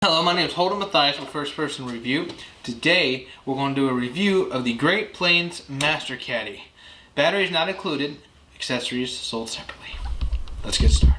Hello, my name is Holden Mathias with First Person Review. Today we're going to do a review of the Great Plains Master Caddy. Batteries not included, accessories sold separately. Let's get started.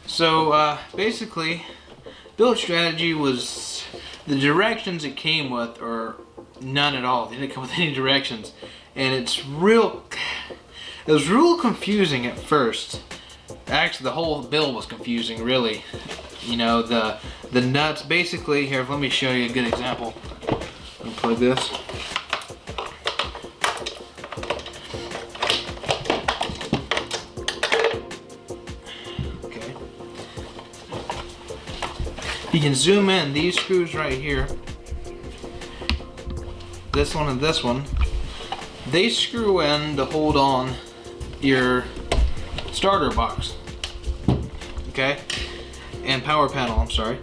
So basically, build strategy was the directions it came with, or none at all. They didn't come with any directions, and it was real confusing at first. Actually, the whole build was confusing, really. You know, the nuts. Basically, here, let me show you a good example. Unplug this. You can zoom in, these screws right here, this one and this one, they screw in to hold on your starter box, okay, and power panel, I'm sorry.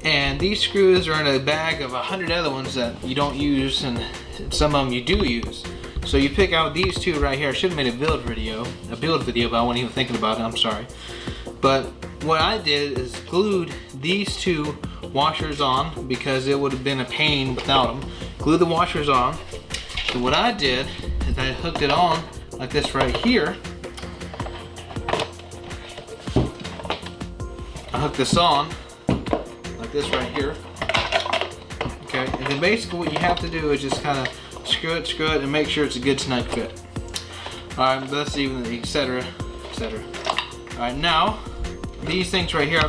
And these screws are in a bag of 100 other ones that you don't use, and some of them you do use. So you pick out these two right here. I should have made a build video, but I wasn't even thinking about it, I'm sorry. But what I did is glued these two washers on because it would have been a pain without them. Glue the washers on. So what I did is I hooked it on like this right here. I hooked this on like this right here. Okay, and then basically what you have to do is just kind of screw it, and make sure it's a good snug fit. Alright, that's even, etc., etc. Alright, now these things right here, I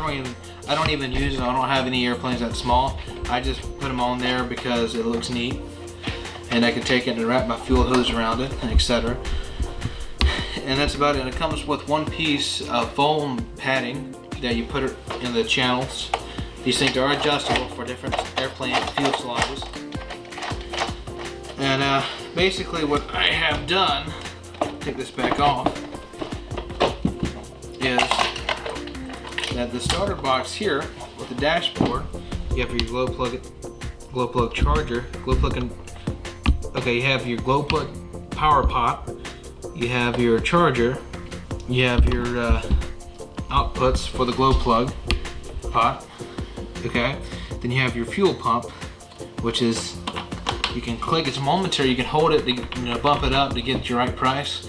don't even use them. I don't have any airplanes that small. I just put them on there because it looks neat, and I can take it and wrap my fuel hose around it, etc. And that's about it. And it comes with one piece of foam padding that you put it in the channels. These things are adjustable for different airplane fuselages. And basically what I have done, take this back off, is that the starter box here with the dashboard, you have your glow plug charger, you have your glow plug power pot, you have your charger, you have your outputs for the glow plug pot, okay? Then you have your fuel pump, which is, you can click, it's momentary, you can hold it to bump it up to get your right price,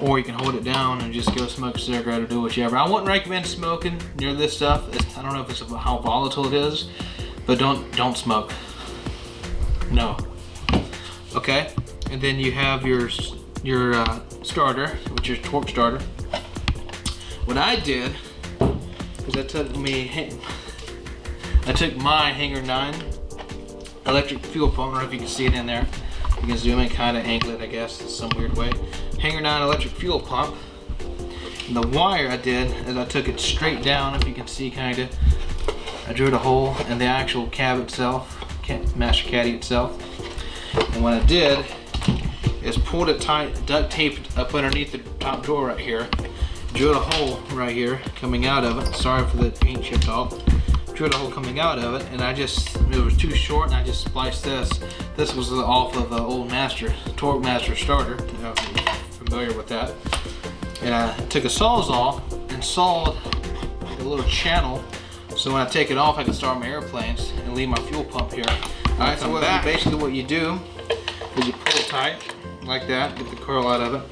or you can hold it down and just go smoke a cigarette or do whichever. I wouldn't recommend smoking near this stuff. I don't know if it's how volatile it is, but don't smoke. No. Okay. And then you have your starter, which is torque starter. What I did is I took my Hanger 9 electric fuel pump. I don't know if you can see it in there. You can zoom in, kind of angle it, I guess, in some weird way. Hanger 9 electric fuel pump. And the wire I did is I took it straight down, if you can see, kind of. I drilled a hole in the actual cab itself, Master Caddy itself. And what I did is pulled it tight, duct taped up underneath the top drawer right here. Drilled a hole right here coming out of it. Sorry for the paint chipped off. Drilled a hole coming out of it, and it was too short, and I just spliced this. This was off of the old Torque Master starter. I don't know if you're familiar with that. And I took a Sawzall and sawed a little channel, so when I take it off, I can start my airplanes and leave my fuel pump here. Alright, so basically what you do is you pull it tight, like that, get the curl out of it.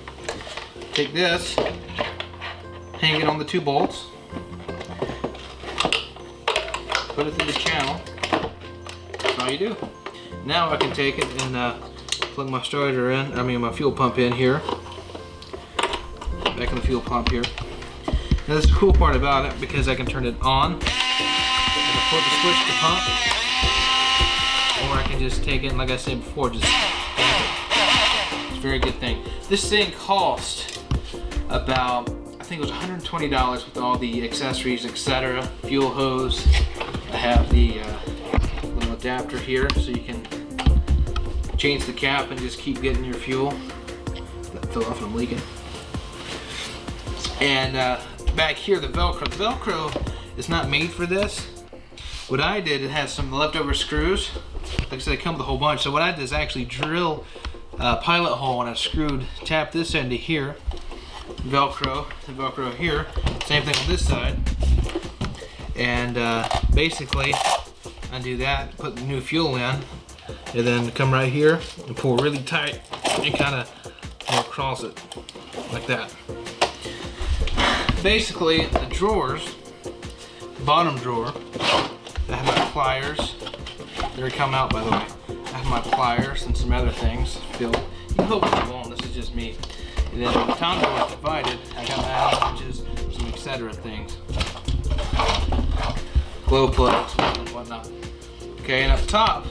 Take this, hang it on the two bolts, put it through the channel. That's all you do. Now I can take it and plug my my fuel pump in here. Back in the fuel pump here. Now this is the cool part about it, because I can turn it on, I can flip the switch to pump, or I can just take it, and like I said before, just stab it. It's a very good thing. This thing cost about, I think it was $120 with all the accessories, etc. Fuel hose. I have the little adapter here so you can change the cap and just keep getting your fuel. Fill off and I'm leaking. And back here, the Velcro. The Velcro is not made for this. What I did, it has some leftover screws. Like I said, they come with a whole bunch. So what I did is actually drill a pilot hole and I tapped this end to here. Velcro, the Velcro here. Same thing on this side. And basically, undo that, put the new fuel in, and then come right here and pull really tight and kind of go across it like that. Basically, the drawers, bottom drawer, I have my pliers. They're coming out, by the way. I have my pliers and some other things. You can put what you want. This is just me. And then the top drawer is divided. I got my Allen wrenches, some etc. things, glow plugs and whatnot. Okay, and up top,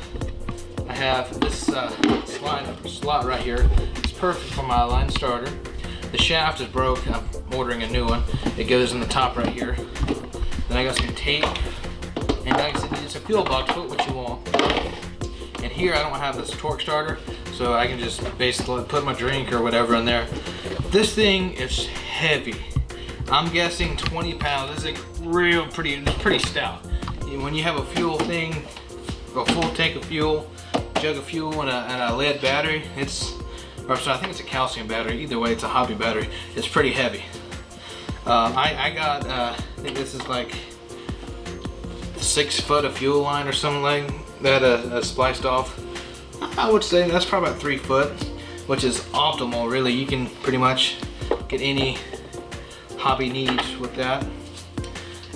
I have this slot right here. It's perfect for my line starter. The shaft is broke. I'm ordering a new one. It goes in the top right here. Then I got some tape. And like I said, it's a fuel box, put what you want. And here I don't have this torque starter, so I can just basically put my drink or whatever in there. This thing is heavy. I'm guessing 20 pounds. This is it's pretty stout. When you have a fuel thing, a full tank of fuel, jug of fuel, and a lead battery, I think it's a calcium battery. Either way, it's a hobby battery. It's pretty heavy. I got, I think this is like 6 foot of fuel line or something like that, spliced off. I would say that's probably about 3 foot, which is optimal, really. You can pretty much get any hobby needs with that.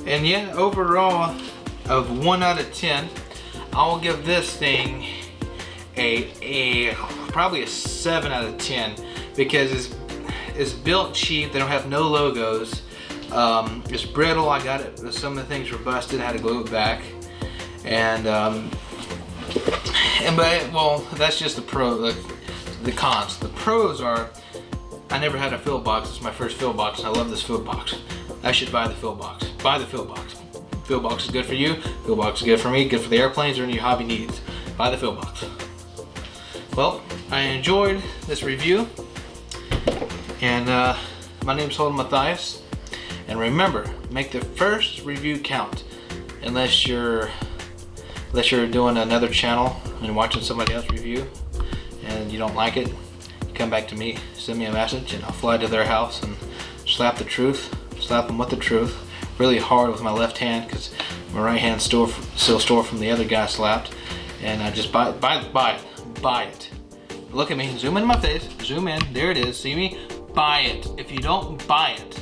And yeah, overall, of 1 out of 10, I will give this thing probably a 7 out of 10 because it's built cheap. They don't have no logos. It's brittle. I got it. Some of the things were busted. I had to glue it back. Well, that's just the cons. The pros are, I never had a fill box. It's my first fill box, and I love this fill box. I should buy the fill box. Buy the fill box. Fill box is good for you. Fill box is good for me. Good for the airplanes or any hobby needs. Buy the fill box. Well, I enjoyed this review, and my name is Holden Mathias. And remember, make the first review count. Unless you're doing another channel and watching somebody else review and you don't like it, you come back to me, send me a message, and I'll fly to their house and slap them with the truth really hard with my left hand, because my right hand still sore from the other guy slapped. And I just buy it. Look at me, zoom in my face, zoom in, there it is, see me? Buy it. If you don't buy it,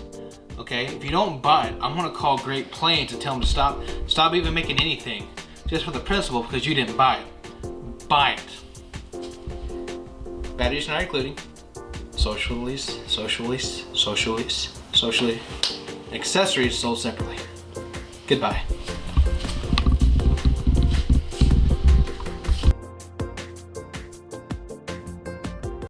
okay, if you don't buy it, I'm gonna call Great Plains and tell them to stop even making anything, just for the principle, because you didn't buy it. Buy it. Batteries not including. Socially. Accessories sold separately. Goodbye.